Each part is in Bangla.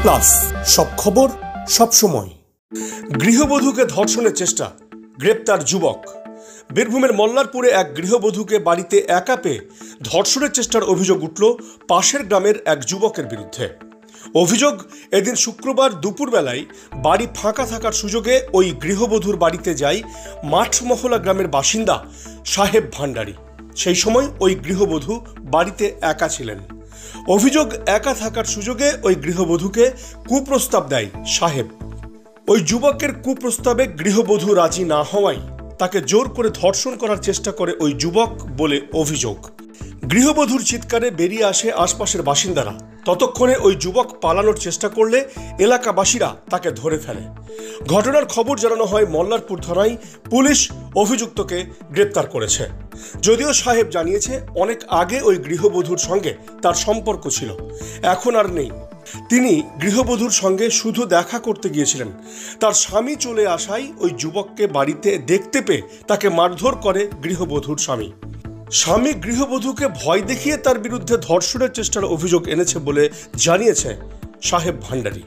প্লাস সব খবর সব সময়। গৃহবধূকে ধর্ষণের চেষ্টা, গ্রেপ্তার যুবক। বীরভূমের মল্লারপুরে এক গৃহবধূকে বাড়িতে একা পেয়ে ধর্ষণের চেষ্টার অভিযোগ উঠল পাশের গ্রামের এক যুবকের বিরুদ্ধে। অভিযোগ, এদিন শুক্রবার দুপুরবেলায় বাড়ি ফাঁকা থাকার সুযোগে ওই গৃহবধূর বাড়িতে যায় মাঠমহলা গ্রামের বাসিন্দা সাহেব ভান্ডারী। সেই সময় ওই গৃহবধূ বাড়িতে একা ছিলেন। অভিযোগ, একা থাকার সুযোগে ওই গৃহবধূকে কুপ্রস্তাব দেয় সাহেব। ওই যুবকের কুপ্রস্তাবে গৃহবধূ রাজি না হওয়ায় তাকে জোর করে ধর্ষণ করার চেষ্টা করে ওই যুবক বলে অভিযোগ। গৃহবধূর চিৎকারে বেরিয়ে আসে আশপাশের বাসিন্দারা। ততক্ষণে ওই যুবক পালানোর চেষ্টা করলে এলাকাবাসীরা তাকে ধরে ফেলে। ঘটনার খবর জানানো হয় মল্লারপুর থানায়। পুলিশ অভিযুক্তকে গ্রেপ্তার করেছে। যদিও সাহেব জানিয়েছে অনেক আগে ওই গৃহবধূর সঙ্গে তার সম্পর্ক ছিল, এখন আর নেই। তিনি গৃহবধূর সঙ্গে শুধু দেখা করতে গিয়েছিলেন। তার স্বামী চলে আসায় ওই যুবককে বাড়িতে দেখতে পেয়ে তাকে মারধর করে গৃহবধূর স্বামী। স্বামী গৃহবধূকে ভয় দেখিয়ে তার বিরুদ্ধে ধর্ষণের চেষ্টার অভিযোগ এনেছে বলে জানিয়েছে সাহেব ভান্ডারী।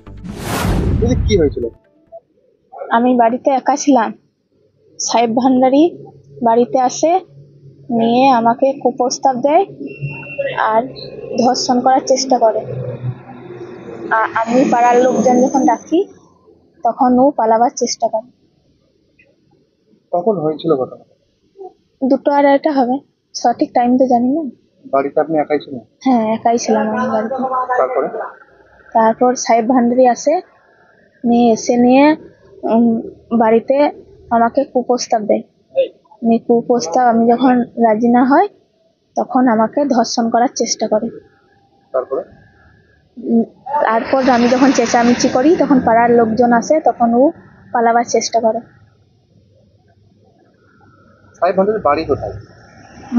কি হয়েছিল? আমি বাড়িতে একা ছিলাম। সাহেব ভান্ডারী বাড়িতে আসে, নিয়ে আমাকে কুপ্রস্তাব দেয় আর ধর্ষণ করার চেষ্টা করে। আমি পাড়ার লোকজন যখন ডাকি তখন ও পালাবার চেষ্টা করে। কখন হয়েছিল ঘটনা? 2-2:30 হবে, সঠিক টাইম তো জানি না। বাড়িতে আপনি একাই ছিলেন? হ্যাঁ, একাই ছিলাম আমি বাড়িতে। তারপর সাহেব ভান্ডারী আসে, নিয়ে বাড়িতে আমাকে কুপ্রস্তাব দেয়। আমি যখন রাজি না হয় তখন আমাকে ধর্ষণ করার চেষ্টা করে। তারপর আমি যখন চেঁচামেচি করি তখন পাড়ার লোকজন আসে, তখন ও পালাবার চেষ্টা করে। সাহেব ভান্ডারীর বাড়ি কোথায়?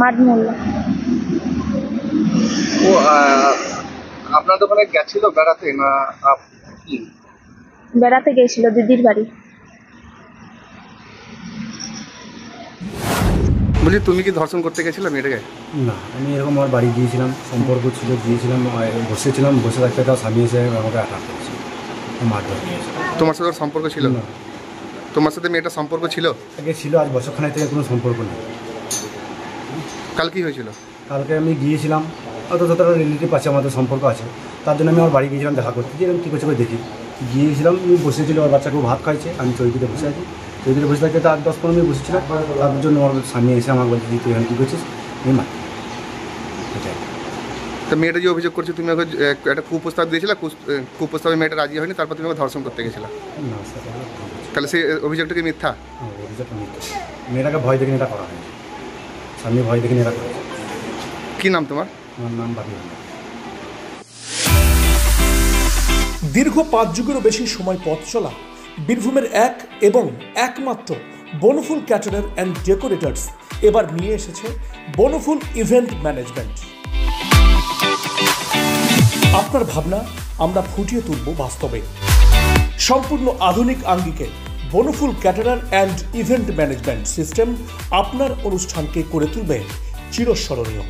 মাঠমহল্লা। ও আপনার দোকানে গেছিল বেড়াতে না কি? বেড়াতে গেছিল দিদির বাড়ি। বলছি, তুমি কি ধর্ষণ করতে গেছিলে মেয়েটাকে? না, আমি এরকম আমার বাড়ি গিয়েছিলাম, সম্পর্ক ছিল, গিয়েছিলাম, বসেছিলাম, বসে থাকতে তার স্বামী এসে আমাকে অ্যাটাক করেছে, মারধর করেছে। তোমার সাথে সম্পর্ক ছিল না? তোমার সাথে মেয়েটার সম্পর্ক ছিল? আগে ছিল, আজ বছরখানেক থেকে কোনো সম্পর্ক নেই। কাল কি হয়েছিল? কালকে আমি গিয়েছিলাম, অত যতটা রিলেটিভ আছে আমাদের সম্পর্ক আছে, তার জন্য আমি আমার বাড়ি গিয়েছিলাম দেখা করতে, যে আমি কী করছে দেখি গিয়েছিলাম। আমি বসেছিল, আমার বাচ্চাকেও ভাত খাইছে, আমি চৌকিতে বসে আছি। চৌকিতে বসে থাকতে তার 10-15 মিনিট বসেছিলাম। তার জন্য আমার স্বামী এসে আমাকে বলছে, তুই এখানে কী করছিস? আমি মার। তো মেয়েটা যে অভিযোগ করছে তুমি একটা কুপ্রস্তাব দিয়েছিলে, কুপ্রস্তাবে মেয়েটা রাজি হয়নি, তারপর তুমি ধর্ষণ করতে গেছিলে? না স্যার, তাহলে সেই অভিযোগটা কি মিথ্যা? অভিযোগটা মিথ্যা। মেয়েটাকে ভয় দেখে এটা করা হয়েছে, স্বামী ভয় দেখে এটা করেছে। কী নাম তোমার? আমার নাম বাপি। দীর্ঘ 5 যুগেরও বেশি সময় পথ চলা বীরভূমের এক এবং একমাত্র বনফুল ক্যাটারার অ্যান্ড ডেকোরেটার্স এবার নিয়ে এসেছে বনফুল ইভেন্ট ম্যানেজমেন্ট। আপনার ভাবনা আমরা ফুটিয়ে তুলব বাস্তবে। সম্পূর্ণ আধুনিক আঙ্গিকে Banaphool caterer and event management system আপনার অনুষ্ঠানকে করে তুলবে চিরস্মরণীয়।